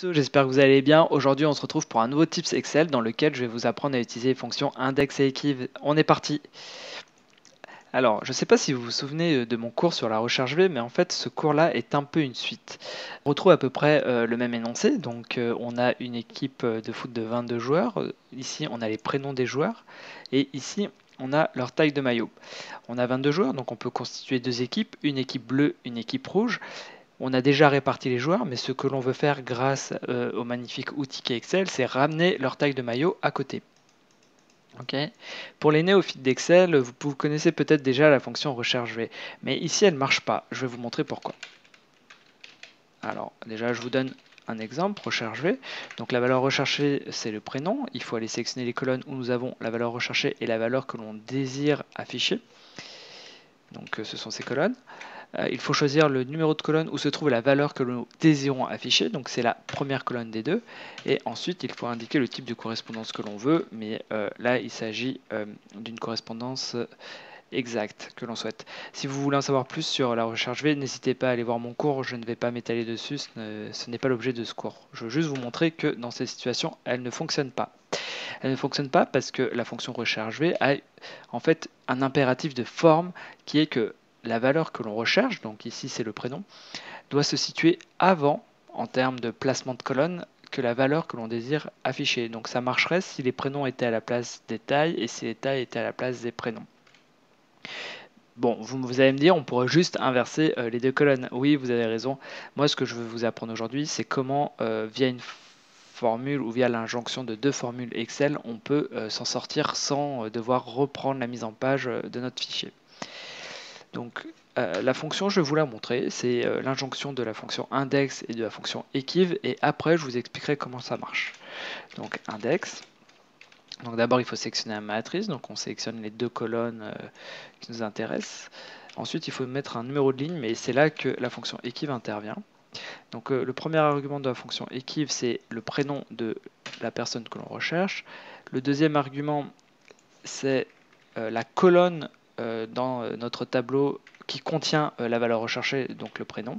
J'espère que vous allez bien. Aujourd'hui, on se retrouve pour un nouveau tips Excel dans lequel je vais vous apprendre à utiliser les fonctions index et equiv. On est parti. Alors, je ne sais pas si vous vous souvenez de mon cours sur la recherche V, mais en fait, ce cours-là est un peu une suite. On retrouve à peu près le même énoncé. Donc, on a une équipe de foot de 22 joueurs. Ici, on a les prénoms des joueurs. Et ici, on a leur taille de maillot. On a 22 joueurs, donc on peut constituer deux équipes, une équipe bleue, une équipe rouge. On a déjà réparti les joueurs, mais ce que l'on veut faire grâce au magnifique outil qu'est Excel, c'est ramener leur taille de maillot à côté. Okay. Pour les néophytes d'Excel, vous connaissez peut-être déjà la fonction recherche V, mais ici elle ne marche pas. Je vais vous montrer pourquoi. Alors déjà, je vous donne un exemple, recherche V. Donc la valeur recherchée, c'est le prénom. Il faut aller sélectionner les colonnes où nous avons la valeur recherchée et la valeur que l'on désire afficher. Donc ce sont ces colonnes. Il faut choisir le numéro de colonne où se trouve la valeur que nous désirons afficher, donc c'est la première colonne des deux, et ensuite il faut indiquer le type de correspondance que l'on veut, mais là il s'agit d'une correspondance exacte que l'on souhaite. Si vous voulez en savoir plus sur la recherche V, n'hésitez pas à aller voir mon cours, je ne vais pas m'étaler dessus, ce n'est pas l'objet de ce cours. Je veux juste vous montrer que dans ces situations, elle ne fonctionne pas. Elle ne fonctionne pas parce que la fonction recherche V a en fait un impératif de forme qui est que la valeur que l'on recherche, donc ici c'est le prénom, doit se situer avant, en termes de placement de colonne, que la valeur que l'on désire afficher. Donc ça marcherait si les prénoms étaient à la place des tailles et si les tailles étaient à la place des prénoms. Bon, vous allez me dire, on pourrait juste inverser les deux colonnes. Oui, vous avez raison. Moi, ce que je veux vous apprendre aujourd'hui, c'est comment, via une formule ou via l'injonction de deux formules Excel, on peut s'en sortir sans devoir reprendre la mise en page de notre fichier. Donc la fonction, je vais vous la montrer, c'est l'injonction de la fonction index et de la fonction equiv, et après je vous expliquerai comment ça marche. Donc index, donc d'abord il faut sélectionner la matrice, donc on sélectionne les deux colonnes qui nous intéressent. Ensuite il faut mettre un numéro de ligne, mais c'est là que la fonction equiv intervient. Donc le premier argument de la fonction equiv, c'est le prénom de la personne que l'on recherche. Le deuxième argument, c'est la colonne dans notre tableau qui contient la valeur recherchée, donc le prénom.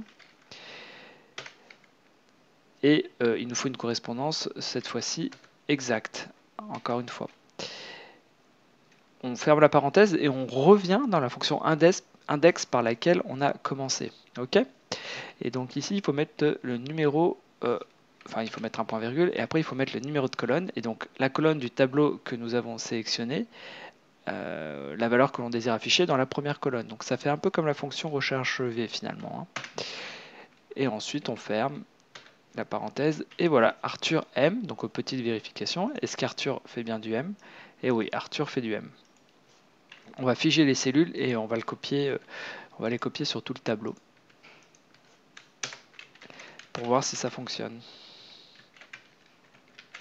Et il nous faut une correspondance, cette fois-ci, exacte, encore une fois. On ferme la parenthèse et on revient dans la fonction index par laquelle on a commencé. Ok. Et donc ici, il faut mettre le numéro, il faut mettre un point virgule, et après il faut mettre le numéro de colonne. Et donc la colonne du tableau que nous avons sélectionné, la valeur que l'on désire afficher dans la première colonne. Donc ça fait un peu comme la fonction recherche V finalement. Et ensuite on ferme la parenthèse, et voilà, Arthur M, donc aux petites vérifications. Est-ce qu'Arthur fait bien du M? Et oui, Arthur fait du M. On va figer les cellules et on va les copier sur tout le tableau pour voir si ça fonctionne.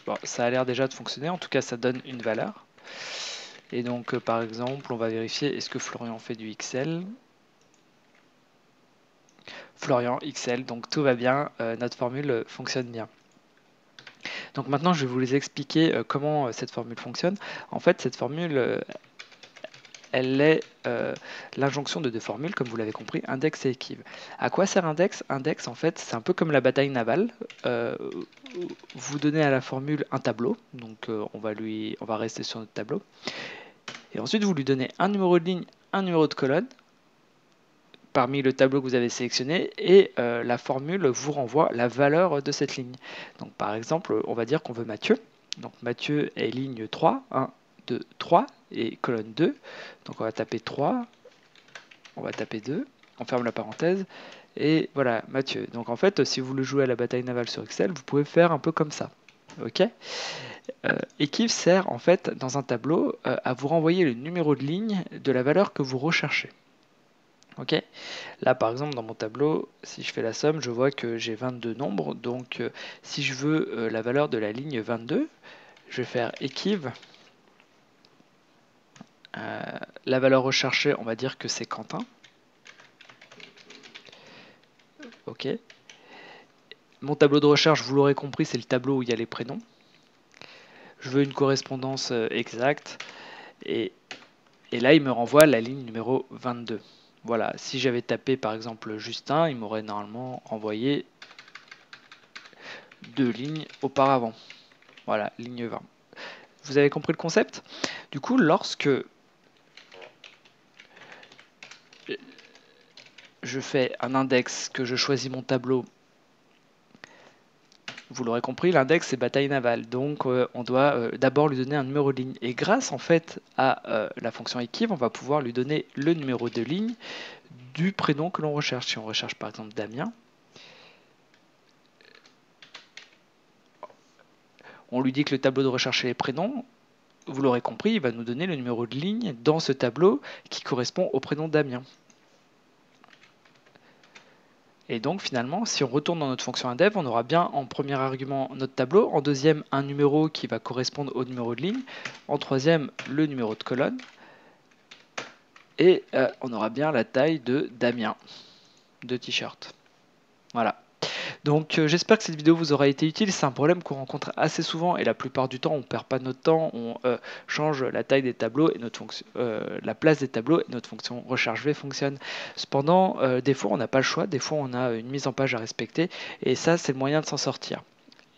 Bon, ça a l'air déjà de fonctionner, en tout cas ça donne une valeur. Et donc par exemple, on va vérifier est-ce que Florian fait du XL. Florian XL, donc tout va bien, notre formule fonctionne bien. Donc maintenant je vais vous expliquer comment cette formule fonctionne. En fait cette formule elle est l'injonction de deux formules, comme vous l'avez compris, index et equiv. À quoi sert index? Index, en fait, c'est un peu comme la bataille navale. Vous donnez à la formule un tableau, donc on va rester sur notre tableau. Et ensuite, vous lui donnez un numéro de ligne, un numéro de colonne, parmi le tableau que vous avez sélectionné, et la formule vous renvoie la valeur de cette ligne. Donc par exemple, on va dire qu'on veut Mathieu. Donc Mathieu est ligne 3, 1, 2, 3, et colonne 2. Donc on va taper 3, on va taper 2, on ferme la parenthèse, et voilà, Mathieu. Donc en fait, si vous le jouez à la bataille navale sur Excel, vous pouvez faire un peu comme ça. Ok. Equiv sert en fait dans un tableau à vous renvoyer le numéro de ligne de la valeur que vous recherchez. Ok. Là par exemple dans mon tableau, si je fais la somme, je vois que j'ai 22 nombres, donc si je veux la valeur de la ligne 22, je vais faire equiv. La valeur recherchée, on va dire que c'est Quentin. Ok. Mon tableau de recherche, vous l'aurez compris, c'est le tableau où il y a les prénoms. Je veux une correspondance exacte. Et là, il me renvoie la ligne numéro 22. Voilà, si j'avais tapé par exemple Justin, il m'aurait normalement envoyé 2 lignes auparavant. Voilà, ligne 20. Vous avez compris le concept? Du coup, lorsque je fais un index, que je choisis mon tableau, vous l'aurez compris, l'index c'est bataille navale, donc on doit d'abord lui donner un numéro de ligne. Et grâce en fait à la fonction equiv, on va pouvoir lui donner le numéro de ligne du prénom que l'on recherche. Si on recherche par exemple Damien, on lui dit que le tableau de recherche est les prénoms. Vous l'aurez compris, il va nous donner le numéro de ligne dans ce tableau qui correspond au prénom Damien. Et donc finalement, si on retourne dans notre fonction indev, on aura bien en premier argument notre tableau, en deuxième un numéro qui va correspondre au numéro de ligne, en troisième le numéro de colonne, et on aura bien la taille de Damien, de t-shirt. Voilà. Donc j'espère que cette vidéo vous aura été utile. C'est un problème qu'on rencontre assez souvent et la plupart du temps on perd pas notre temps, on change la taille des tableaux et notre fonction, la place des tableaux et notre fonction recherche V fonctionne. Cependant, des fois on n'a pas le choix, des fois on a une mise en page à respecter et ça c'est le moyen de s'en sortir.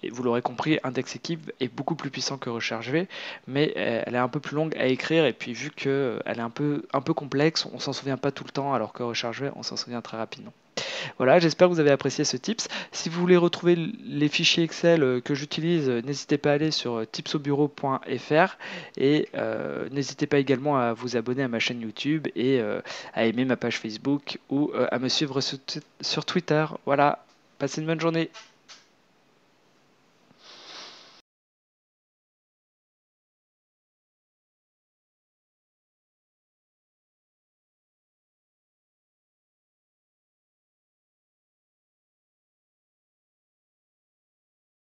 Et vous l'aurez compris, index equiv est beaucoup plus puissant que recherche V, mais elle est un peu plus longue à écrire et puis vu qu'elle est un peu complexe, on s'en souvient pas tout le temps alors que recherche V on s'en souvient très rapidement. Voilà, j'espère que vous avez apprécié ce tips. Si vous voulez retrouver les fichiers Excel que j'utilise, n'hésitez pas à aller sur tipsaubureau.fr et n'hésitez pas également à vous abonner à ma chaîne YouTube et à aimer ma page Facebook ou à me suivre sur Twitter. Voilà, passez une bonne journée.